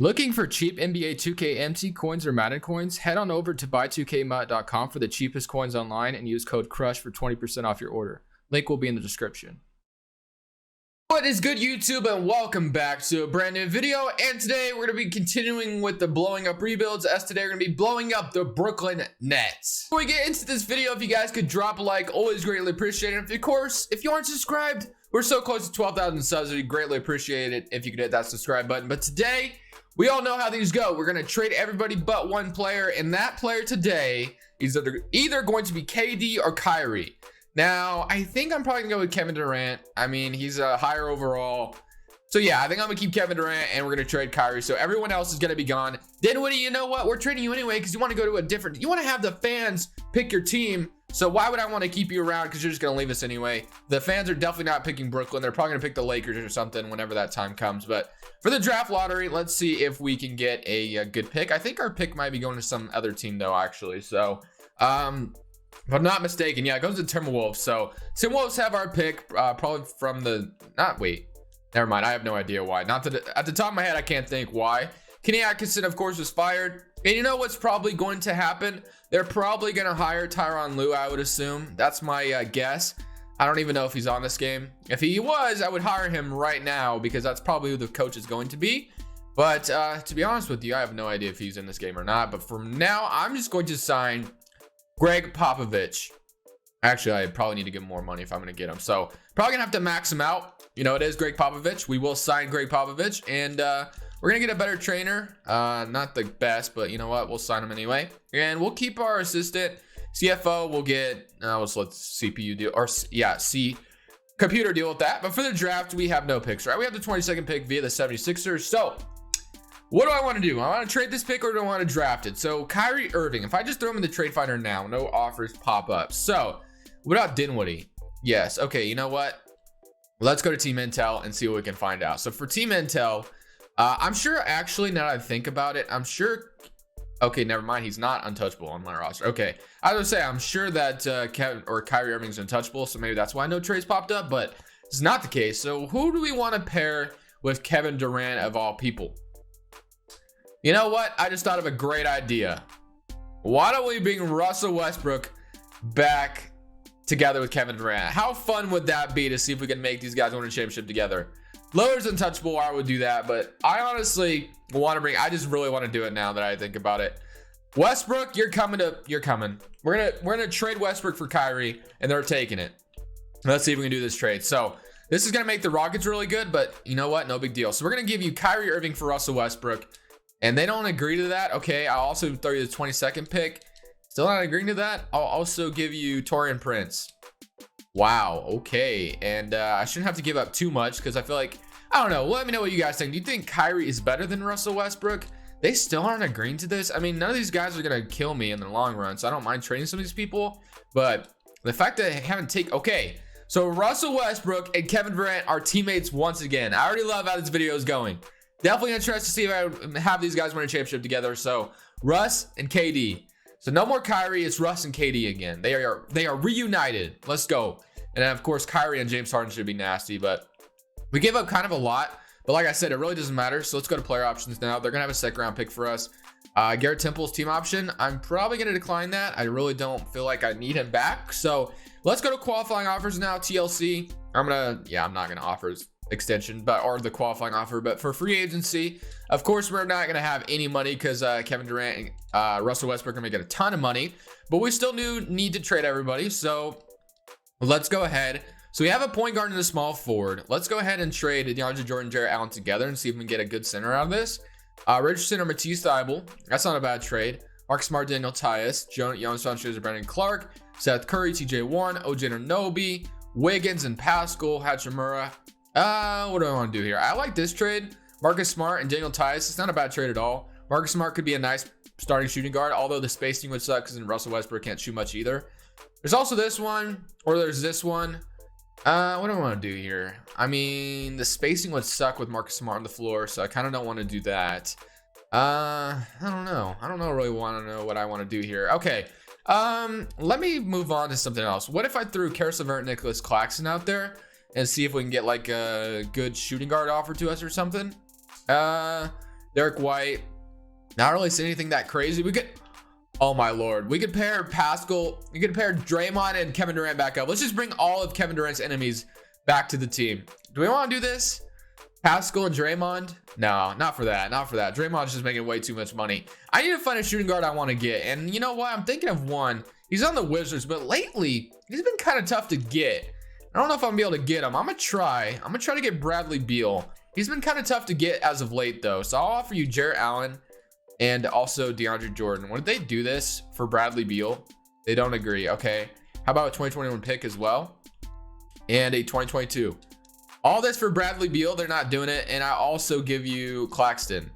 Looking for cheap NBA 2K MT coins or Madden coins? Head on over to buy2kmut.com for the cheapest coins online and use code CRUSH for 20% off your order. Link will be in the description. What is good, YouTube, and welcome back to a brand new video. And today we're going to be continuing with the blowing up rebuilds, as today we're going to be blowing up the Brooklyn Nets. Before we get into this video, if you guys could drop a like, always greatly appreciate it. Of course, if you aren't subscribed, we're so close to 12,000 subs, we'd greatly appreciate it if you could hit that subscribe button. But today, we all know how these go. We're going to trade everybody but one player, and that player today is either going to be KD or Kyrie. Now, I think I'm probably going to go with Kevin Durant. I mean, he's a higher overall. So yeah, I think I'm going to keep Kevin Durant, and we're going to trade Kyrie. So everyone else is going to be gone. Dinwiddie, you know what? We're trading you anyway because you want to go to a different... You want to have the fans pick your team. So why would I want to keep you around? Because you're just going to leave us anyway. The fans are definitely not picking Brooklyn. They're probably going to pick the Lakers or something whenever that time comes. But for the draft lottery, let's see if we can get a good pick. I think our pick might be going to some other team, though, actually. So, if I'm not mistaken, yeah, it goes to Timberwolves. So Timberwolves have our pick, probably from the... Never mind. I have no idea why. Not that at the top of my head, I can't think why. Kenny Atkinson, of course, was fired. And you know what's probably going to happen? They're probably going to hire Tyronn Lue, I would assume. That's my guess. I don't even know if he's on this game. If he was, I would hire him right now because that's probably who the coach is going to be. But to be honest with you, I have no idea if he's in this game or not. But for now, I'm just going to sign Greg Popovich. Actually, I probably need to give him more money if I'm going to get him. So probably going to have to max him out. You know, it is Greg Popovich. We will sign Greg Popovich. And we're going to get a better trainer. Not the best, but you know what? We'll sign him anyway. And we'll keep our assistant. CFO, we'll get, let's CPU deal, or yeah, computer deal with that. But for the draft, we have no picks, right? We have the 22nd pick via the 76ers. So what do I want to do? I want to trade this pick or do I want to draft it? So Kyrie Irving, if I just throw him in the trade finder now, no offers pop up. So what about Dinwiddie? Yes. Okay. You know what? Let's go to Team Intel and see what we can find out. So for Team Intel, I'm sure, actually, now that I think about it, I'm sure... Okay, never mind. He's not untouchable on my roster. Okay, I was going to say, I'm sure that Kyrie Irving's untouchable, so maybe that's why no trades popped up, but it's not the case. So who do we want to pair with Kevin Durant of all people? You know what? I just thought of a great idea. Why don't we bring Russell Westbrook back together with Kevin Durant? How fun would that be to see if we can make these guys win a championship together? Lillard's untouchable. I would do that, but I honestly want to I just really want to do it now that I think about it. Westbrook, you're coming. We're gonna trade Westbrook for Kyrie, and they're taking it. Let's see if we can do this trade. So this is gonna make the Rockets really good, but you know what? No big deal. So we're gonna give you Kyrie Irving for Russell Westbrook, and they don't agree to that. Okay, I'll also throw you the 22nd pick. Still not agreeing to that. I'll also give you Taurean Prince. Wow, okay. And I shouldn't have to give up too much because I feel like, I don't know. Let me know what you guys think. Do you think Kyrie is better than Russell Westbrook? They still aren't agreeing to this. I mean, none of these guys are going to kill me in the long run, so I don't mind trading some of these people. But the fact that they haven't taken... Okay, so Russell Westbrook and Kevin Durant are teammates once again. I already love how this video is going. Definitely interested to see if I have these guys win a championship together. So Russ and KD. So no more Kyrie, it's Russ and KD again. They are reunited. Let's go. And then, of course, Kyrie and James Harden should be nasty, but we gave up kind of a lot. But like I said, it really doesn't matter. So let's go to player options now. They're going to have a second round pick for us. Garrett Temple's team option. I'm probably going to decline that. I really don't feel like I need him back. So let's go to qualifying offers now. TLC. I'm not going to offer extension, or the qualifying offer, but for free agency, of course, we're not going to have any money because Kevin Durant and Russell Westbrook are going to get a ton of money, but we still need to trade everybody. So let's go ahead. So we have a point guard and a small forward. Let's go ahead and trade DeAndre Jordan, Jarrett Allen together and see if we can get a good center out of this. Richardson or Matisse Thybulle. That's not a bad trade. Marcus Smart, Daniel Tyus, Jonas Valanciunas, Brandon Clark, Seth Curry, TJ Warren, OJ Anunoby, Wiggins and Pascal, Hachimura. What do I want to do here? I like this trade. Marcus Smart and Daniel Tyus. It's not a bad trade at all. Marcus Smart could be a nice starting shooting guard, although the spacing would suck because Russell Westbrook can't shoot much either. There's also this one, or there's this one. What do I want to do here? I mean, the spacing would suck with Marcus Smart on the floor, so I kind of don't want to do that. I don't know. I don't really want to know what I want to do here. Okay. Let me move on to something else. What if I threw Karis LeVert, Nicholas Claxton out there and see if we can get like a good shooting guard offer to us or something? Derek White. Not really seeing anything that crazy. We could, oh my lord, we could pair Pascal. We could pair Draymond and Kevin Durant back up. Let's just bring all of Kevin Durant's enemies back to the team. Do we want to do this? Pascal and Draymond? No, not for that. Not for that. Draymond's just making way too much money. I need to find a shooting guard I want to get. And you know what? I'm thinking of one. He's on the Wizards, but lately he's been kind of tough to get. I don't know if I'm gonna be able to get him. I'm gonna try to get Bradley Beal. He's been kind of tough to get as of late though. So I'll offer you Jarrett Allen and also DeAndre Jordan. Would they do this for Bradley Beal? They don't agree. Okay. How about a 2021 pick as well? And a 2022. All this for Bradley Beal. They're not doing it. And I also give you Claxton.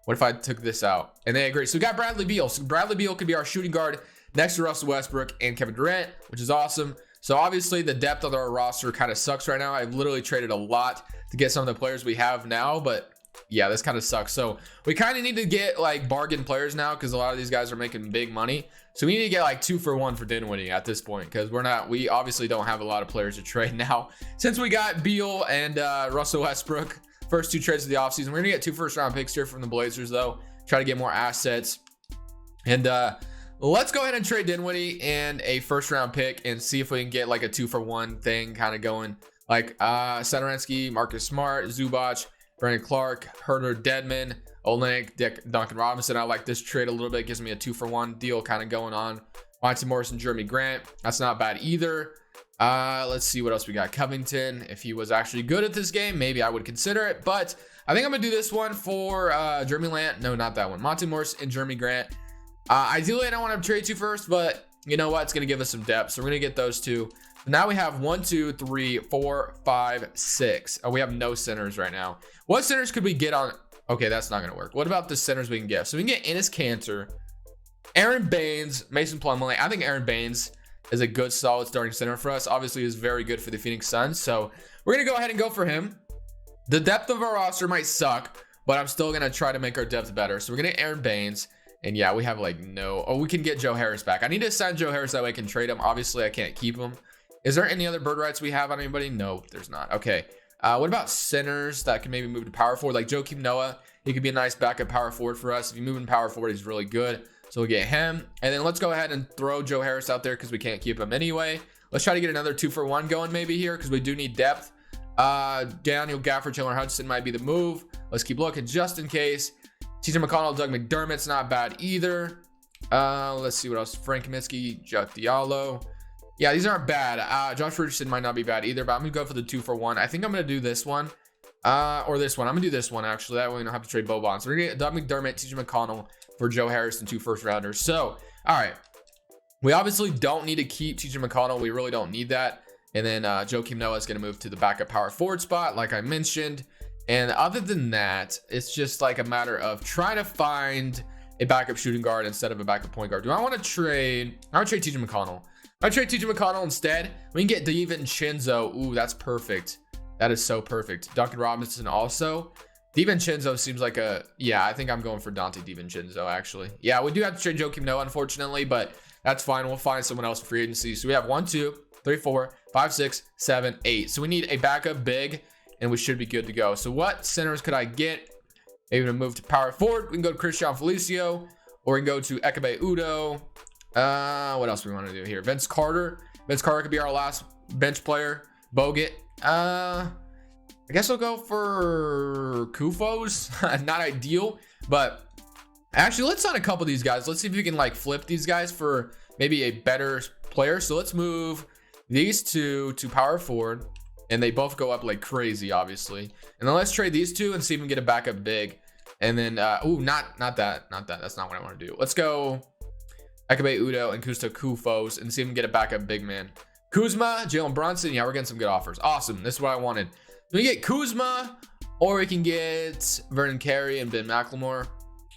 What if I took this out? And they agree. So we got Bradley Beal. So Bradley Beal could be our shooting guard next to Russell Westbrook and Kevin Durant, which is awesome. So obviously the depth of our roster kind of sucks right now. I've literally traded a lot to get some of the players we have now, but yeah, this kind of sucks. So we kind of need to get like bargain players now because a lot of these guys are making big money. So we need to get like 2-for-1 for Dinwiddie at this point because we obviously don't have a lot of players to trade now. Since we got Beal and Russell Westbrook, first 2 trades of the offseason, we're going to get 2 first-round picks here from the Blazers though. Try to get more assets. And let's go ahead and trade Dinwiddie and a first-round pick and see if we can get like a 2-for-1 thing kind of going. Like Satoransky, Marcus Smart, Zubac, Brandon Clark, Herder, Dedmon, Olynyk, Duncan Robinson. I like this trade a little bit. It gives me a 2-for-1 deal kind of going on. Monty Morris and Jeremy Grant. That's not bad either. Let's see what else we got. Covington. If he was actually good at this game, maybe I would consider it. But I think I'm going to do this one for Jeremy Lant. No, not that one. Monty Morris and Jeremy Grant. Ideally, I don't want to trade 2 first, but you know what? It's going to give us some depth. So we're going to get those 2. Now we have 1, 2, 3, 4, 5, 6. Oh, we have no centers right now. What centers could we get on? Okay, that's not going to work. What about the centers we can get? So we can get Enes Kanter, Aaron Baines, Mason Plumlee. I think Aaron Baines is a good, solid starting center for us. Obviously, he's very good for the Phoenix Suns. So we're going to go ahead and go for him. The depth of our roster might suck, but I'm still going to try to make our depth better. So we're going to get Aaron Baines. And yeah, we have like no. Oh, we can get Joe Harris back. I need to sign Joe Harris that way I can trade him. Obviously, I can't keep him. Is there any other bird rights we have on anybody? No, there's not. Okay. What about centers that can maybe move to power forward? Like Joakim Noah. He could be a nice backup power forward for us. If you move in power forward, he's really good. So we'll get him. And then let's go ahead and throw Joe Harris out there because we can't keep him anyway. Let's try to get another 2-for-1 going maybe here because we do need depth. Daniel Gafford, Chandler Hudson might be the move. Let's keep looking just in case. TJ McConnell, Doug McDermott's not bad either. Let's see what else. Frank Kaminsky, Jack Diallo. Yeah, these aren't bad. Josh Richardson might not be bad either, but I'm going to go for the 2-for-1. I think I'm going to do this one. Or this one. I'm going to do this one, actually. That way we don't have to trade Boban. So we're going to get Doug McDermott, TJ McConnell for Joe Harris and 2 first-rounders. So, all right. We obviously don't need to keep TJ McConnell. We really don't need that. And then Joakim Noah is going to move to the backup power forward spot, like I mentioned. And other than that, it's just like a matter of trying to find a backup shooting guard instead of a backup point guard. Do I want to trade? I would trade TJ McConnell. I trade TJ McConnell instead. We can get DiVincenzo. Ooh, that's perfect. That is so perfect. Duncan Robinson also. DiVincenzo seems like a, yeah, I think I'm going for Dante DiVincenzo actually. Yeah, we do have to trade Joakim Noah unfortunately, but that's fine. We'll find someone else for free agency. So we have 1, 2, 3, 4, 5, 6, 7, 8. So we need a backup big and we should be good to go. So what centers could I get? Maybe to move to power forward. We can go to Christian Felicio or we can go to Ekebe Udo. What else do we want to do here? Vince Carter. Vince Carter could be our last bench player. Bogut. I guess I'll go for Kufos. Not ideal, but actually let's sign a couple of these guys. Let's see if we can like flip these guys for maybe a better player. So let's move these 2 to power forward and they both go up like crazy, obviously. And then let's trade these 2 and see if we can get a backup big. And then, ooh, not that. That's not what I want to do. Let's go Ekebe Udo and Kusta Kufos and see if we can get a backup big man. Kuzma, Jalen Brunson. Yeah, we're getting some good offers. Awesome. This is what I wanted. We get Kuzma or we can get Vernon Carey and Ben McLemore.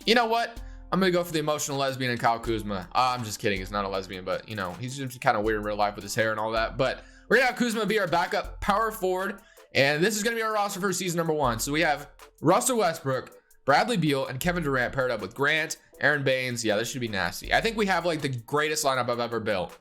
You know what? I'm going to go for the emotional lesbian and Kyle Kuzma. I'm just kidding. He's not a lesbian, but you know, he's just kind of weird in real life with his hair and all that. But we're going to have Kuzma be our backup power forward. And this is going to be our roster for season number 1. So we have Russell Westbrook, Bradley Beal, and Kevin Durant paired up with Grant, Aaron Baines. Yeah, this should be nasty. I think we have like the greatest lineup I've ever built,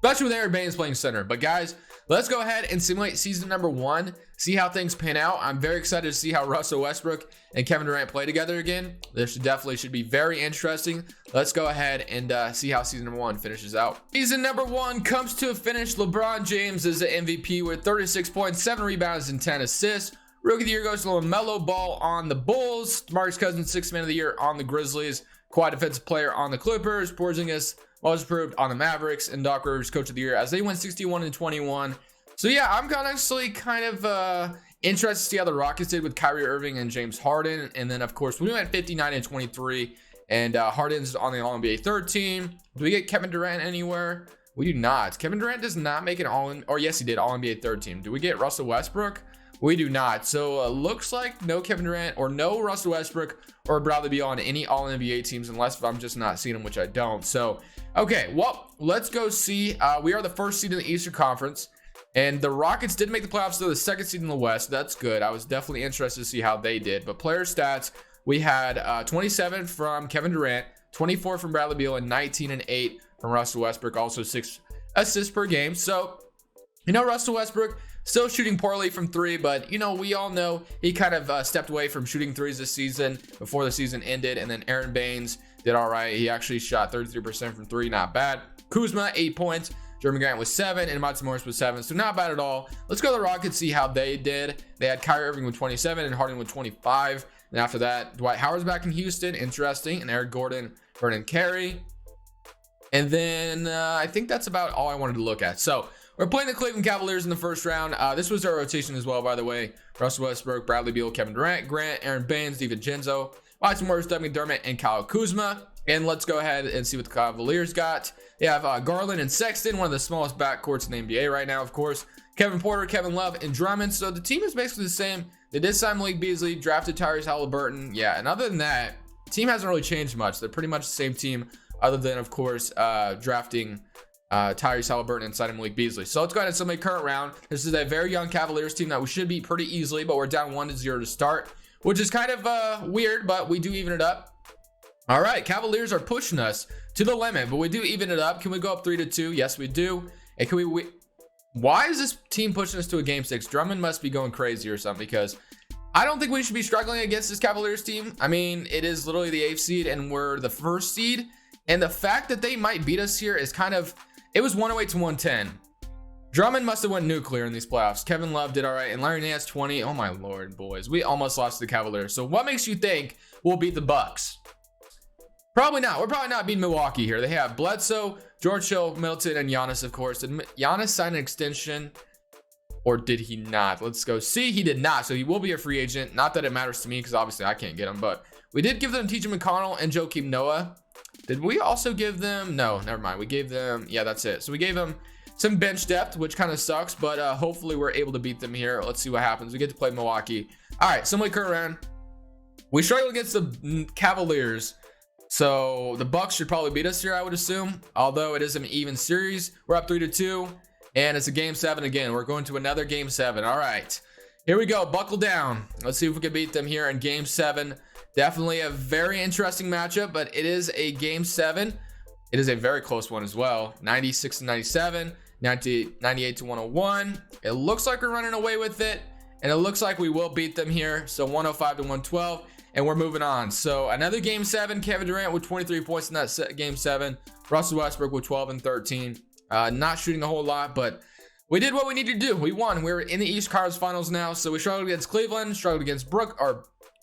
especially with Aaron Baines playing center. But guys, let's go ahead and simulate season number 1. see how things pan out. I'm very excited to see how Russell Westbrook and Kevin Durant play together again. This should be very interesting. Let's go ahead and see how season number 1 finishes out. Season number 1 comes to a finish. LeBron James is the MVP with 36 points, 7 rebounds, and 10 assists. Rookie of the year goes to LaMelo Ball on the Bulls. DeMarcus Cousins, 6th man of the year on the Grizzlies. Kawhi defensive player on the Clippers. Porzingis was approved on the Mavericks. And Doc Rivers coach of the year as they win 61-21. So yeah, I'm honestly kind of interested to see how the Rockets did with Kyrie Irving and James Harden. And then of course we went 59-23, and Harden's on the All-NBA 3rd team. Do we get Kevin Durant anywhere? We do not. Kevin Durant does not make an or yes, he did, All-NBA 3rd team. Do we get Russell Westbrook? We do not. So looks like no Kevin Durant or no Russell Westbrook or Bradley Beal on any All-NBA teams, unless if I'm just not seeing them, which I don't. So, okay, well, let's go see. We are the 1st seed in the Eastern Conference, and the Rockets did make the playoffs, so the 2nd seed in the West. That's good. I was definitely interested to see how they did. But player stats, we had 27 from Kevin Durant, 24 from Bradley Beal, and 19 and 8 from Russell Westbrook. Also 6 assists per game. So, Russell Westbrook still shooting poorly from 3, but we all know he kind of stepped away from shooting 3s this season before the season ended. And then Aaron Baines did all right. He actually shot 33% from 3, not bad. Kuzma, 8 points. Jeremy Grant was 7, and Monty Morris was 7, so not bad at all. Let's go to the Rockets, see how they did. They had Kyrie Irving with 27 and Harden with 25. And after that, Dwight Howard's back in Houston, interesting, and Eric Gordon, Vernon Carey. And then I think that's about all I wanted to look at. So we're playing the Cleveland Cavaliers in the 1st round. This was our rotation as well, by the way. Russell Westbrook, Bradley Beal, Kevin Durant, Grant, Aaron Baines, DiVincenzo, Monty Morris, Doug McDermott, and Kyle Kuzma. And let's go ahead and see what the Cavaliers got. They have Garland and Sexton, one of the smallest backcourts in the NBA right now, of course. Kevin Porter, Kevin Love, and Drummond. So the team is basically the same. They did sign Malik Beasley, drafted Tyrese Halliburton. Yeah, and other than that, the team hasn't really changed much. They're pretty much the same team, other than, of course, drafting Tyrese Halliburton and signing Malik Beasley. So let's go ahead and summary current round. This is a very young Cavaliers team that we should beat pretty easily, but we're down 1-0 to start, which is kind of weird, but we do even it up. All right, Cavaliers are pushing us to the limit, but we do even it up. Can we go up 3-2? Yes, we do. And can we why is this team pushing us to a game 6? Drummond must be going crazy or something, because I don't think we should be struggling against this Cavaliers team. I mean, it is literally the 8th seed and we're the 1st seed. And the fact that they might beat us here is kind of, it was 108 to 110. Drummond must have went nuclear in these playoffs. Kevin Love did all right. And Larry Nance 20. Oh my Lord, boys. We almost lost to the Cavaliers. So what makes you think we'll beat the Bucks? Probably not. We're probably not beating Milwaukee here. They have Bledsoe, George Hill, Middleton, and Giannis, of course. Did Giannis sign an extension, or did he not? Let's go see. He did not, so he will be a free agent. Not that it matters to me, because obviously I can't get him, but we did give them TJ McConnell and Joakim Noah. Did we also give them? No, never mind. We gave them, yeah, that's it. So we gave them some bench depth, which kind of sucks, but hopefully we're able to beat them here. Let's see what happens. We get to play Milwaukee. All right, similar current round. We struggled against the Cavaliers. So the Bucks should probably beat us here, I would assume. Although it is an even series. We're up 3-2. And it's a game 7 again. We're going to another game 7. All right. Here we go. Buckle down. Let's see if we can beat them here in game 7. Definitely a very interesting matchup, but it is a game 7. It is a very close one as well. 96-97, 98-101. It looks like we're running away with it. And it looks like we will beat them here. So 105-112. And we're moving on. So another game 7, Kevin Durant with 23 points in that game 7. Russell Westbrook with 12 and 13. Not shooting a whole lot, but we did what we needed to do. We won. We're in the East Conference Finals now. So we struggled against Cleveland, struggled against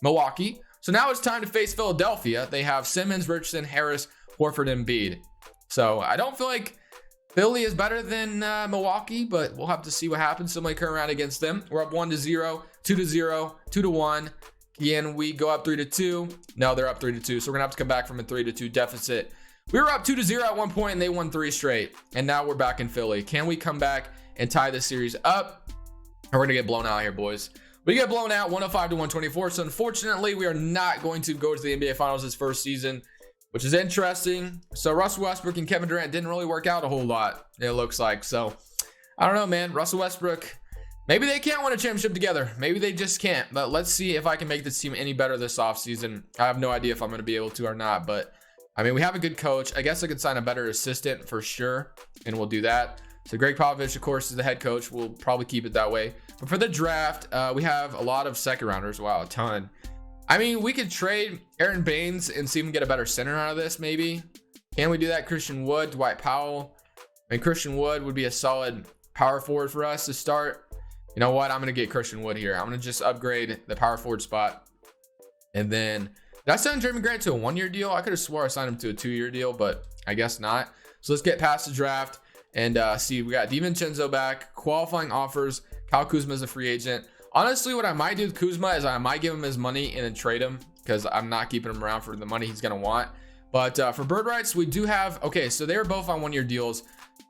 Milwaukee. So now it's time to face Philadelphia. They have Simmons, Richardson, Harris, Horford, and Embiid. So I don't feel like Philly is better than Milwaukee, but we'll have to see what happens. Somebody come around against them. We're up 1-0, 2-0, 2-1. Again, we go up 3-2. No, they're up 3-2. So we're gonna have to come back from a 3-2 deficit. We were up 2-0 at one point, and they won 3 straight. And now we're back in Philly. Can we come back and tie this series up? Or we're gonna get blown out here, boys. We get blown out 105-124. So unfortunately, we are not going to go to the NBA Finals this first season, which is interesting. So Russell Westbrook and Kevin Durant didn't really work out a whole lot, it looks like. So I don't know, man. Russell Westbrook, maybe they can't win a championship together. Maybe they just can't. But let's see if I can make this team any better this offseason. I have no idea if I'm going to be able to or not. But, I mean, we have a good coach. I guess I could sign a better assistant for sure, and we'll do that. So Greg Popovich, of course, is the head coach. We'll probably keep it that way. But for the draft, we have a lot of second rounders. Wow, a ton. I mean, we could trade Aaron Baines and see if we can get a better center out of this, maybe. Can we do that? Christian Wood, Dwight Powell. I mean, Christian Wood would be a solid power forward for us to start. You know what? I'm going to get Christian Wood here. I'm going to just upgrade the power forward spot. And then, did I sign Jeremy Grant to a 1-year deal? I could have swore I signed him to a 2-year deal, but I guess not. So let's get past the draft and see. We got DiVincenzo back, qualifying offers. Kyle Kuzma is a free agent. Honestly, what I might do with Kuzma is I might give him his money and then trade him, because I'm not keeping him around for the money he's going to want. But for bird rights, we do have, okay, so they were both on 1-year deals.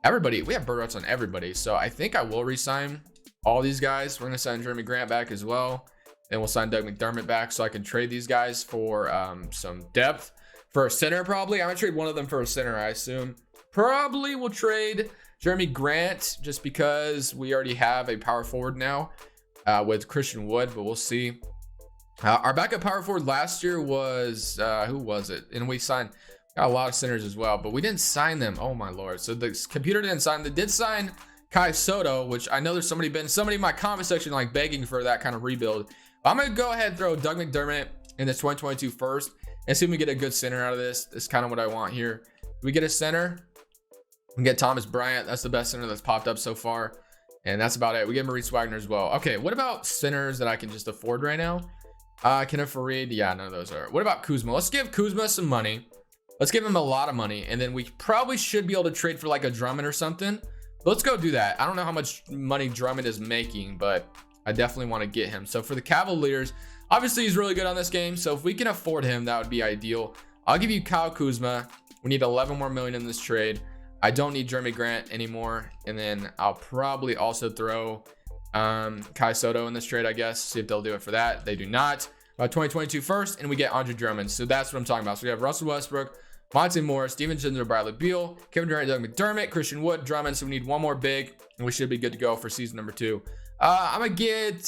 Everybody, we have bird rights on everybody. So I think I will re-sign all these guys. We're going to sign Jeremy Grant back as well. Then we'll sign Doug McDermott back so I can trade these guys for some depth. For a center, probably. I'm going to trade one of them for a center, I assume. Probably will trade Jeremy Grant just because we already have a power forward now with Christian Wood, but we'll see. Our backup power forward last year was, who was it? And we signed, got a lot of centers as well, but we didn't sign them. Oh my Lord. So the computer didn't sign. They did sign Kai Soto, which I know there's somebody in my comment section like begging for that kind of rebuild. I'm going to go ahead and throw Doug McDermott in the 2022 first and see if we get a good center out of this. That's kind of what I want here. If we get a center, we can get Thomas Bryant. That's the best center that's popped up so far. And that's about it. We get Maurice Wagner as well. Okay, what about centers that I can just afford right now? Kenneth Farid. Yeah, none of those are. What about Kuzma? Let's give Kuzma some money. Let's give him a lot of money. And then we probably should be able to trade for like a Drummond or something. Let's go do that. I don't know how much money Drummond is making, but I definitely want to get him. So for the Cavaliers, obviously he's really good on this game. So if we can afford him, that would be ideal. I'll give you Kyle Kuzma. We need 11 more million in this trade. I don't need Jeremy Grant anymore. And then I'll probably also throw Kai Soto in this trade, I guess. See if they'll do it for that. They do not. 2022 first, and we get Andre Drummond. So that's what I'm talking about. So we have Russell Westbrook, Monte Morris, DiVincenzo, Bradley Beal, Kevin Durant, Doug McDermott, Christian Wood, Drummond. So we need one more big, and we should be good to go for season number 2. I'm going to get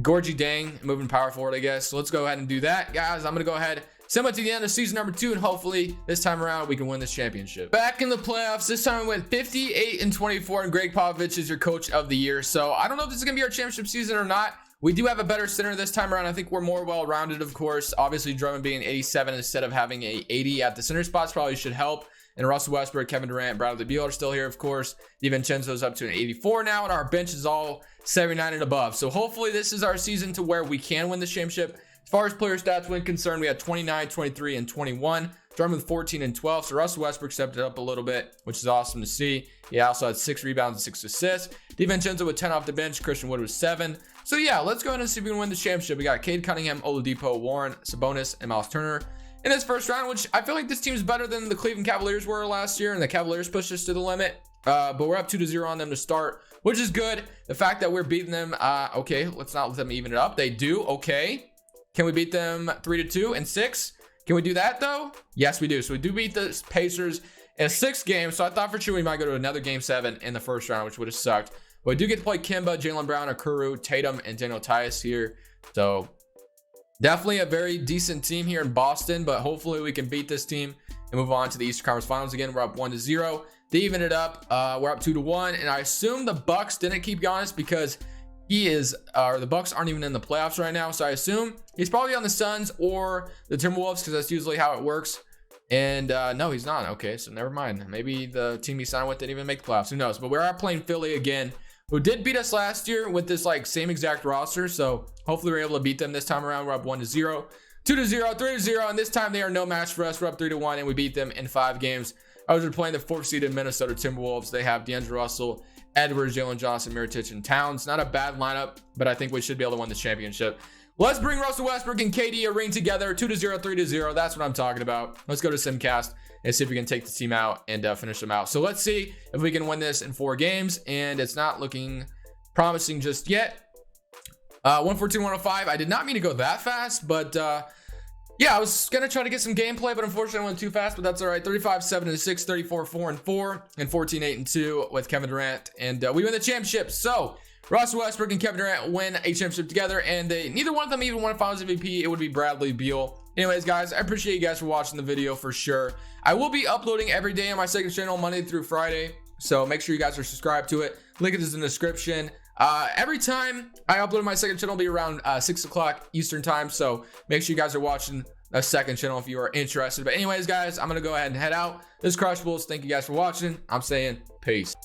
Gorgie Dang, moving power forward, I guess. So let's go ahead and do that. Guys, I'm going to go ahead, send it to the end of season number 2, and hopefully this time around we can win this championship. Back in the playoffs, this time we went 58-24, and Greg Popovich is your coach of the year. So I don't know if this is going to be our championship season or not. We do have a better center this time around. I think we're more well-rounded, of course. Obviously, Drummond being 87 instead of having a 80 at the center spots probably should help. And Russell Westbrook, Kevin Durant, Bradley Beal are still here, of course. DiVincenzo's up to an 84 now, and our bench is all 79 and above. So hopefully this is our season to where we can win the championship. As far as player stats when concerned, we had 29, 23, and 21. Drummond with 14 and 12. So Russell Westbrook stepped it up a little bit, which is awesome to see. He also had 6 rebounds and 6 assists. DiVincenzo with 10 off the bench. Christian Wood was 7. So yeah, let's go ahead and see if we can win the championship. We got Cade Cunningham, Oladipo, Warren, Sabonis, and Miles Turner in this first round, which I feel like this team is better than the Cleveland Cavaliers were last year, and the Cavaliers pushed us to the limit. But we're up 2-0 on them to start, which is good. The fact that we're beating them, okay, let's not let them even it up. They do, okay. Can we beat them 3-2 and 6? Can we do that though? Yes, we do. So we do beat the Pacers in a 6th game. So I thought for sure we might go to another game 7 in the first round, which would have sucked. But we do get to play Kimba, Jaylen Brown, Okoro, Tatum, and Daniel Tice here. So definitely a very decent team here in Boston, but hopefully we can beat this team and move on to the Eastern Conference Finals again. We're up 1-0. They even it up. We're up 2-1, and I assume the Bucks didn't keep Giannis because the Bucks aren't even in the playoffs right now. So I assume he's probably on the Suns or the Timberwolves because that's usually how it works. And no, he's not. Okay, so never mind. Maybe the team he signed with didn't even make the playoffs. Who knows? But we are playing Philly again, who did beat us last year with this like same exact roster. So hopefully we're able to beat them this time around. We're up 1-0, 2-0, 3-0, and this time they are no match for us. We're up 3-1, and we beat them in 5 games. I was playing the 4th seeded Minnesota Timberwolves. They have D'Angelo Russell, Edwards, Jalen Johnson, Mirotic, and Towns. Not a bad lineup, but I think we should be able to win the championship. Let's bring Russell Westbrook and KD a ring together. 2-0, 3-0. That's what I'm talking about. Let's go to Simcast and see if we can take the team out and finish them out. So let's see if we can win this in 4 games, and it's not looking promising just yet. 114-105. I did not mean to go that fast, but yeah, I was gonna try to get some gameplay, but unfortunately I went too fast. But that's all right. 35-7-6, 34-4-4, and 14-8-2 with Kevin Durant, and we win the championship. So Russell Westbrook and Kevin Durant win a championship together, and neither one of them even won a Finals MVP. It would be Bradley Beal. Anyways, guys, I appreciate you guys for watching the video for sure. I will be uploading every day on my second channel, Monday through Friday. So make sure you guys are subscribed to it. Link is in the description. Every time I upload my second channel, it'll be around 6 o'clock Eastern time. So make sure you guys are watching a second channel if you are interested. But anyways, guys, I'm going to go ahead and head out. This is Crushables. Thank you guys for watching. I'm saying peace.